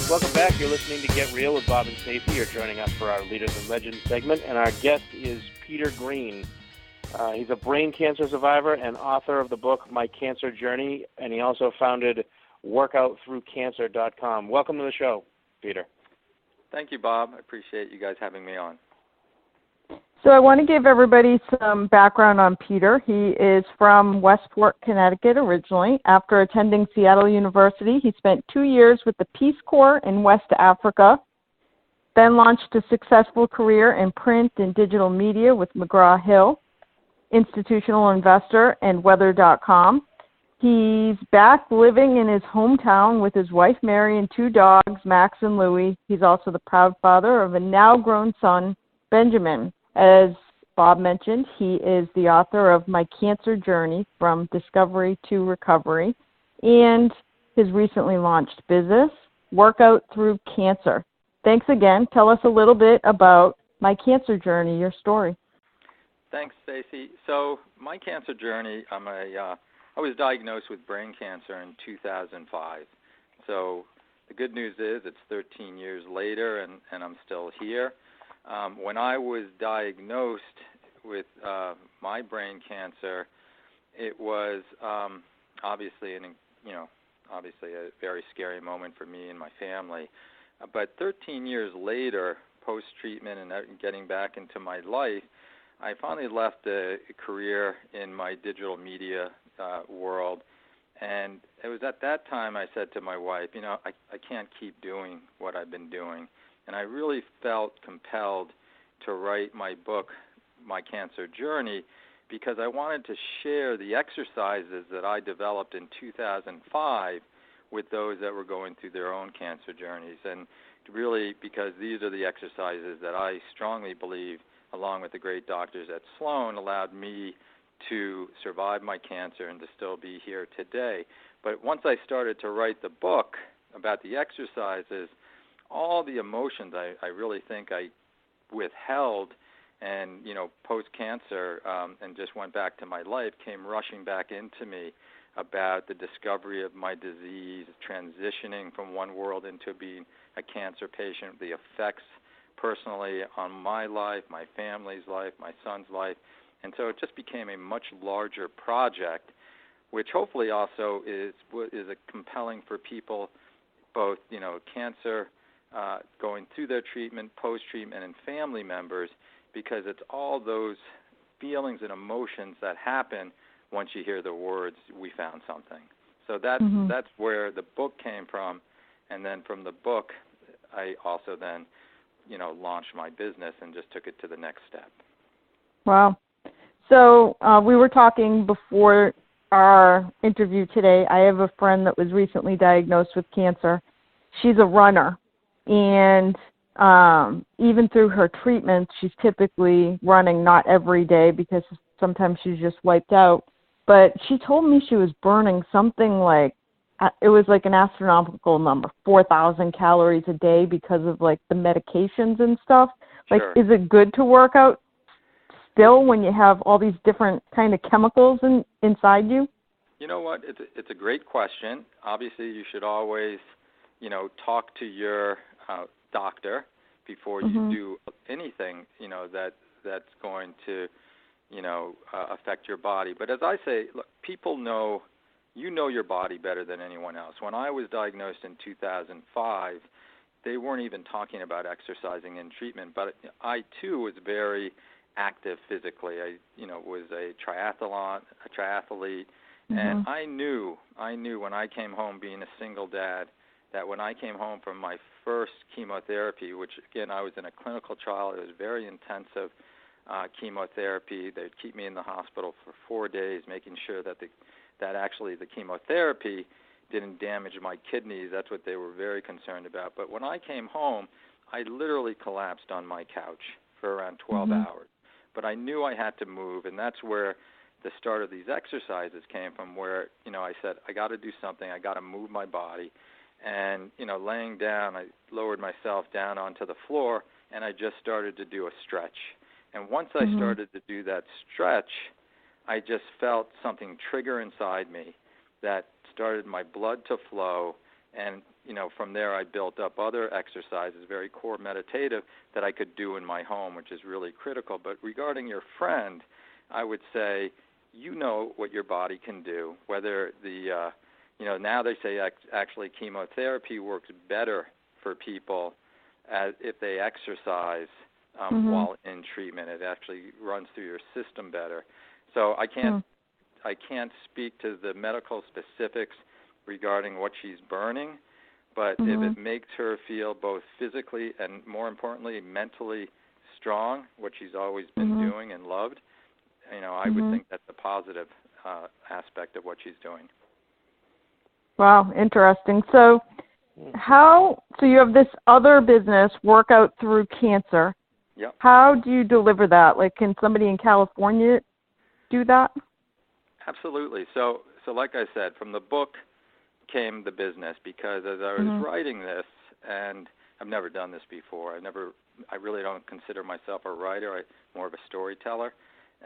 Welcome back. You're listening to Get Real with Bob and Stacey. You're joining us for our Leaders and Legends segment, and our guest is Peter Green. He's a brain cancer survivor and author of the book My Cancer Journey, and he also founded WorkoutThroughCancer.com. Welcome to the show, Peter. Thank you, Bob. I appreciate you guys having me on. So I want to give everybody some background on Peter. He is from Westport, Connecticut originally. After attending Seattle University, he spent 2 years with the Peace Corps in West Africa, then launched a successful career in print and digital media with McGraw-Hill, institutional investor, and Weather.com. He's back living in his hometown with his wife Mary and 2 dogs, Max and Louie. He's also the proud father of a now-grown son, Benjamin. As Bob mentioned, he is the author of My Cancer Journey, From Discovery to Recovery, and his recently launched business, Workout Through Cancer. Thanks again. Tell us a little bit about My Cancer Journey, your story. Thanks, Stacey. So My Cancer Journey, I was diagnosed with brain cancer in 2005. So the good news is it's 13 years later, and I'm still here. When I was diagnosed with my brain cancer, it was obviously a very scary moment for me and my family. But 13 years later, post-treatment and getting back into my life, I finally left a career in my digital media world. And it was at that time I said to my wife, I can't keep doing what I've been doing. And I really felt compelled to write my book, My Cancer Journey, because I wanted to share the exercises that I developed in 2005 with those that were going through their own cancer journeys. And really, because these are the exercises that I strongly believe, along with the great doctors at Sloan, allowed me to survive my cancer and to still be here today. But once I started to write the book about the exercises, all the emotions I really think I withheld and, post-cancer and just went back to my life came rushing back into me about the discovery of my disease, transitioning from one world into being a cancer patient, the effects personally on my life, my family's life, my son's life. And so it just became a much larger project, which hopefully also is a compelling for people, both, cancer, going through their treatment, post-treatment, and family members, because it's all those feelings and emotions that happen once you hear the words, we found something. So that's where the book came from. And then from the book, I also then, launched my business and just took it to the next step. Wow. So we were talking before our interview today. I have a friend that was recently diagnosed with cancer. She's a runner. And even through her treatment, she's typically running, not every day because sometimes she's just wiped out. But she told me she was burning something like, it was like an astronomical number, 4,000 calories a day because of like the medications and stuff. Like, Sure. Is it good to work out still when you have all these different kind of chemicals inside you? You know what? It's a great question. Obviously, you should always, talk to your doctor before you do anything, that's going to, affect your body. But as I say, look, people know, your body better than anyone else. When I was diagnosed in 2005, they weren't even talking about exercising in treatment. But I, too, was very active physically. I, was a triathlete. And I knew when I came home, being a single dad, that when I came home from my first chemotherapy, which, again, I was in a clinical trial, it was very intensive chemotherapy. They'd keep me in the hospital for 4 days, making sure that actually the chemotherapy didn't damage my kidneys. That's what they were very concerned about. But when I came home, I literally collapsed on my couch for around 12 hours. But I knew I had to move, and that's where the start of these exercises came from, where, I said, I got to do something. I got to move my body. And, laying down, I lowered myself down onto the floor, and I just started to do a stretch. And once I started to do that stretch, I just felt something trigger inside me that started my blood to flow. And from there I built up other exercises, very core meditative, that I could do in my home, which is really critical. But regarding your friend, I would say, what your body can do, whether now they say actually chemotherapy works better for people if they exercise while in treatment. It actually runs through your system better. So I can't speak to the medical specifics regarding what she's burning, but if it makes her feel both physically and, more importantly, mentally strong, what she's always been doing and loved, I would think that's a positive aspect of what she's doing. Wow, interesting. So you have this other business, Workout Through Cancer. Yep. How do you deliver that? Like, can somebody in California do that? Absolutely. So like I said, from the book came the business, because as I was writing this, and I've never done this before. I really don't consider myself a writer. I'm more of a storyteller.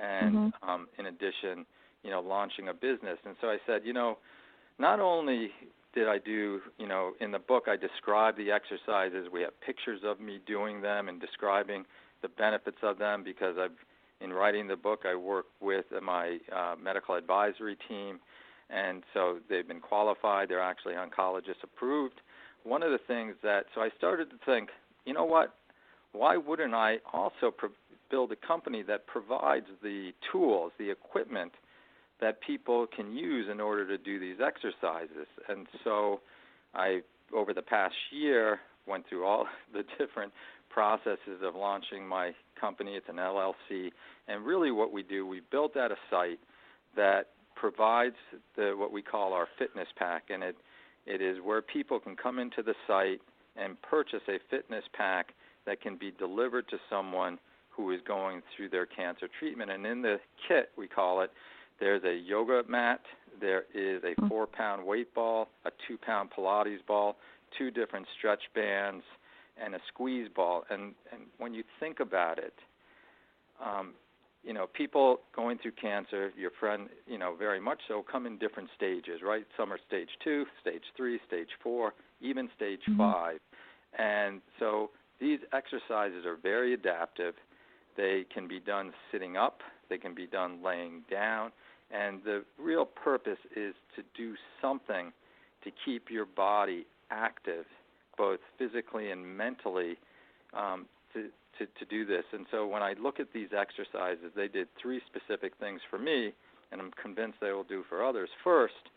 And in addition, launching a business. And so I said, not only did I do, in the book I describe the exercises. We have pictures of me doing them and describing the benefits of them, because in writing the book I work with my medical advisory team, and so they've been qualified. They're actually oncologist approved. One of the things so I started to think, what? Why wouldn't I also build a company that provides the tools, the equipment that people can use in order to do these exercises? And so I, over the past year, went through all the different processes of launching my company. It's an LLC. And really what we do, we built out a site that provides what we call our fitness pack. And it is where people can come into the site and purchase a fitness pack that can be delivered to someone who is going through their cancer treatment. And in the kit, we call it, there's a yoga mat, there is a 4-pound weight ball, a 2-pound Pilates ball, 2 different stretch bands, and a squeeze ball. And when you think about it, people going through cancer, your friend, very much so, come in different stages, right? Some are stage 2, stage 3, stage 4, even stage 5. And so these exercises are very adaptive. They can be done sitting up. They can be done laying down. And the real purpose is to do something to keep your body active, both physically and mentally, to do this. And so when I look at these exercises, they did 3 specific things for me, and I'm convinced they will do for others. First,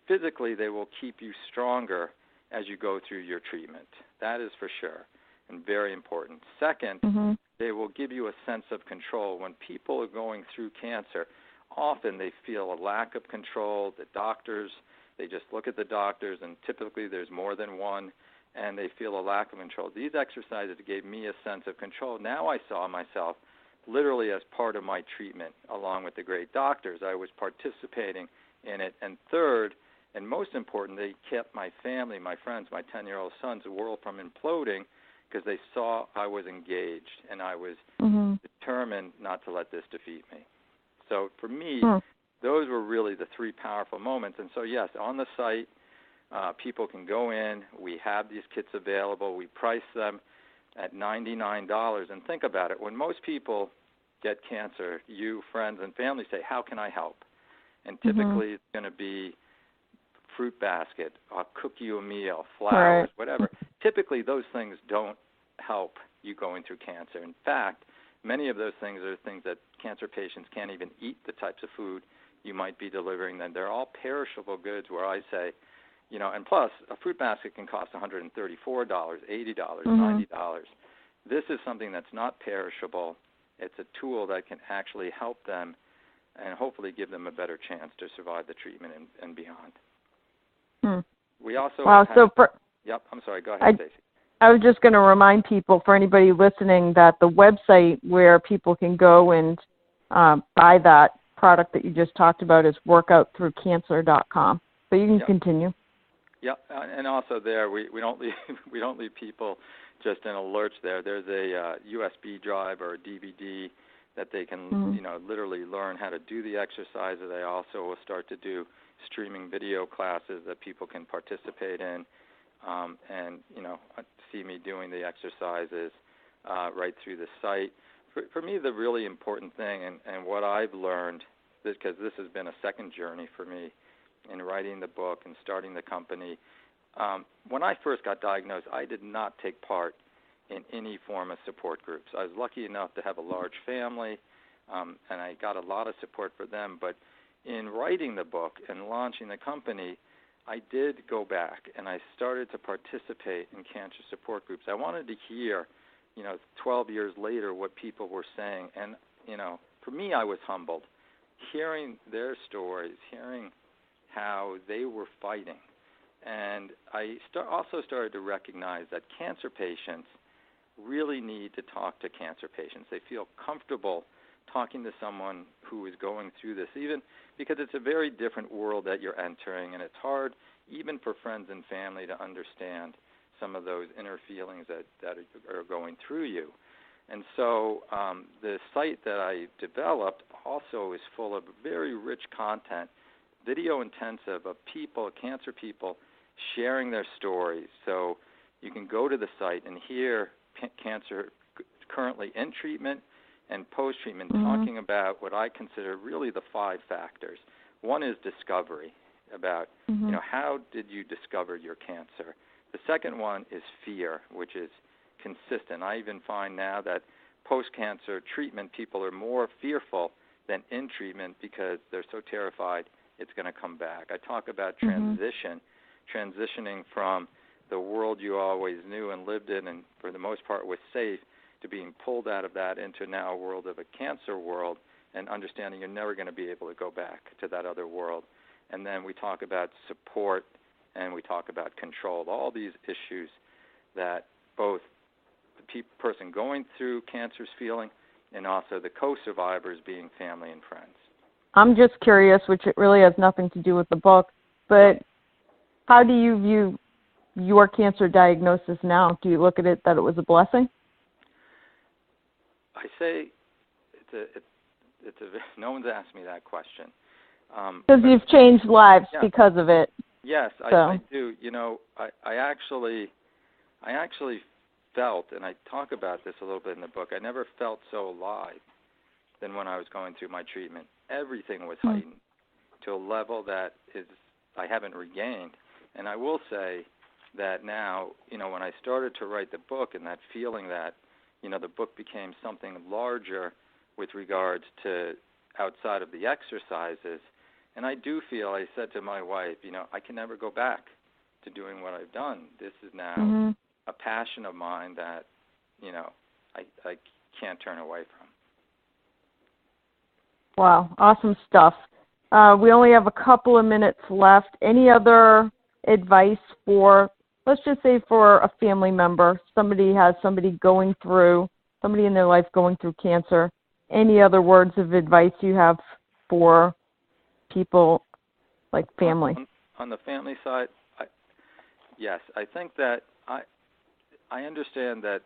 physically, they will keep you stronger as you go through your treatment. That is for sure, and very important. Second, they will give you a sense of control. When people are going through cancer, often they feel a lack of control. The doctors, they just look at the doctors, and typically there's more than one, and they feel a lack of control. These exercises gave me a sense of control. Now I saw myself literally as part of my treatment, along with the great doctors. I was participating in it. And third, and most important, they kept my family, my friends, my 10-year-old son's world from imploding, because they saw I was engaged and I was determined not to let this defeat me. So for me, those were really the 3 powerful moments. And so, yes, on the site, people can go in. We have these kits available. We price them at $99. And think about it. When most people get cancer, you, friends, and family say, how can I help? And typically it's going to be fruit basket, I'll cook you a meal, flowers, whatever. Typically those things don't help you going through cancer. In fact, many of those things are things that cancer patients can't even eat, the types of food you might be delivering them. They're all perishable goods, where I say, and plus a fruit basket can cost $134, $80, $90. This is something that's not perishable. It's a tool that can actually help them and hopefully give them a better chance to survive the treatment and beyond. We also Yep, I'm sorry. Go ahead, Stacey. I was just going to remind people, for anybody listening, that the website where people can go and buy that product that you just talked about is workoutthroughcancer.com. So you can continue. Yep, and also there we don't leave people just in a lurch there. There's a USB drive or a DVD that they can literally learn how to do the exercises. They also will start to do streaming video classes that people can participate in. and see me doing the exercises right through the site. For me, the really important thing, and what I've learned, because this has been a second journey for me in writing the book and starting the company. When I first got diagnosed, I did not take part in any form of support groups. I was lucky enough to have a large family, and I got a lot of support for them. But in writing the book and launching the company, I did go back, and I started to participate in cancer support groups. I wanted to hear, 12 years later, what people were saying. And, for me, I was humbled. Hearing their stories, hearing how they were fighting. And I also started to recognize that cancer patients really need to talk to cancer patients. They feel comfortable talking to someone who is going through this, even because it's a very different world that you're entering, and it's hard even for friends and family to understand some of those inner feelings that are going through you. And so the site that I developed also is full of very rich content, video intensive, of people, cancer people, sharing their stories. So you can go to the site and hear cancer currently in treatment and post-treatment, talking about what I consider really the 5 factors. One is discovery, about how did you discover your cancer. The second one is fear, which is consistent. I even find now that post-cancer treatment, people are more fearful than in treatment because they're so terrified it's going to come back. I talk about transitioning from the world you always knew and lived in and for the most part was safe, to being pulled out of that into now a world of a cancer world, and understanding you're never going to be able to go back to that other world. And then we talk about support, and we talk about control, all these issues that both the person going through cancer is feeling, and also the co-survivors being family and friends. I'm just curious, which it really has nothing to do with the book, but how do you view your cancer diagnosis now? Do you look at it that it was a blessing? I say no one's asked me that question. Because you've changed lives because of it. Yes, so. I do. I actually felt, and I talk about this a little bit in the book, I never felt so alive than when I was going through my treatment. Everything was heightened to a level that I haven't regained. And I will say that now, when I started to write the book, and that feeling that, the book became something larger with regards to outside of the exercises. And I do feel, I said to my wife, I can never go back to doing what I've done. This is now a passion of mine that, I can't turn away from. Wow, awesome stuff. We only have a couple of minutes left. Any other advice for, let's just say for a family member, somebody in their life going through cancer, any other words of advice you have for people like family? On the family side, yes, I think that I understand that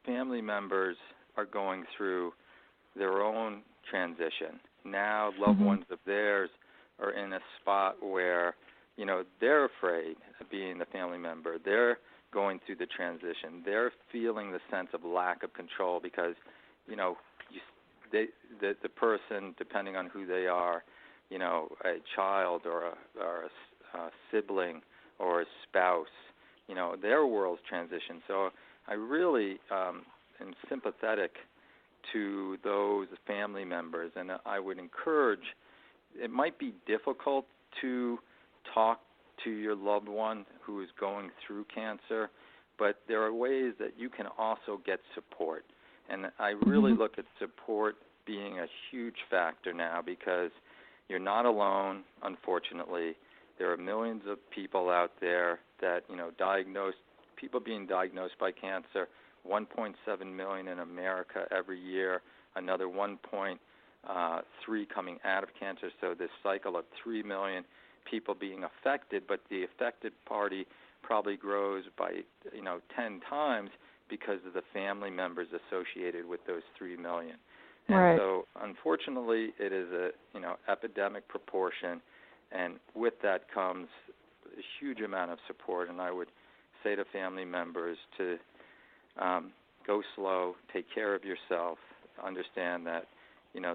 family members are going through their own transition. Now loved ones of theirs are in a spot where, they're afraid of being the family member. They're going through the transition. They're feeling the sense of lack of control because, the person, depending on who they are, a child or a sibling or a spouse, their world's transition. So I really am sympathetic to those family members, and I would encourage, it might be difficult to talk to your loved one who is going through cancer, but there are ways that you can also get support. And I really look at support being a huge factor now because you're not alone, unfortunately. There are millions of people out there that, people being diagnosed by cancer, 1.7 million in America every year, another 1.3 coming out of cancer, so this cycle of 3 million people being affected, but the affected party probably grows by 10 times because of the family members associated with those 3 million. And so unfortunately it is a epidemic proportion, and with that comes a huge amount of support. And I would say to family members to go slow, take care of yourself, understand that,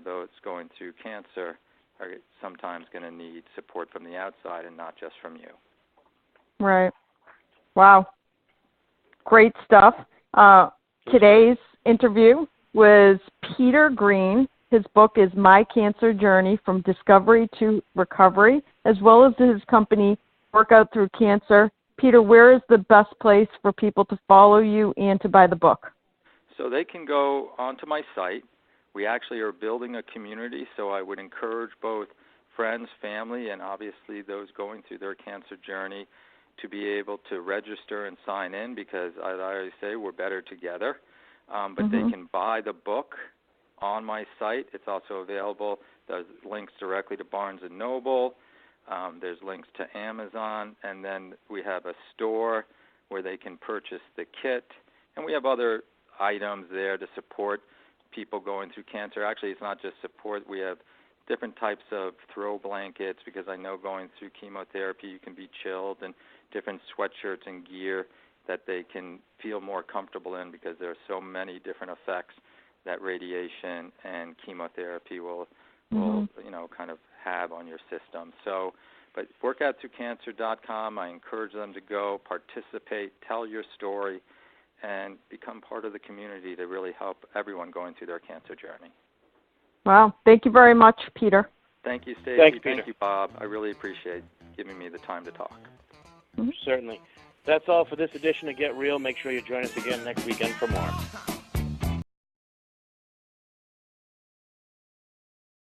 those going through cancer are sometimes going to need support from the outside and not just from you. Right. Wow. Great stuff. Today's interview was Peter Green. His book is My Cancer Journey from Discovery to Recovery, as well as his company, Workout Through Cancer. Peter, where is the best place for people to follow you and to buy the book? So they can go onto my site. We actually are building a community, so I would encourage both friends, family, and obviously those going through their cancer journey to be able to register and sign in, because as I always say, we're better together. But they can buy the book on my site. It's also available. There's links directly to Barnes & Noble. There's links to Amazon. And then we have a store where they can purchase the kit. And we have other items there to support people going through cancer. Actually, it's not just support. We have different types of throw blankets, because I know going through chemotherapy you can be chilled, and different sweatshirts and gear that they can feel more comfortable in, because there are so many different effects that radiation and chemotherapy will kind of have on your system. So, but workoutthroughcancer.com, I encourage them to go, participate, tell your story, and become part of the community to really help everyone going through their cancer journey. Wow. Thank you very much, Peter. Thank you, Stacey. Thanks, Peter. Thank you, Bob. I really appreciate giving me the time to talk. Certainly. That's all for this edition of Get Real. Make sure you join us again next weekend for more.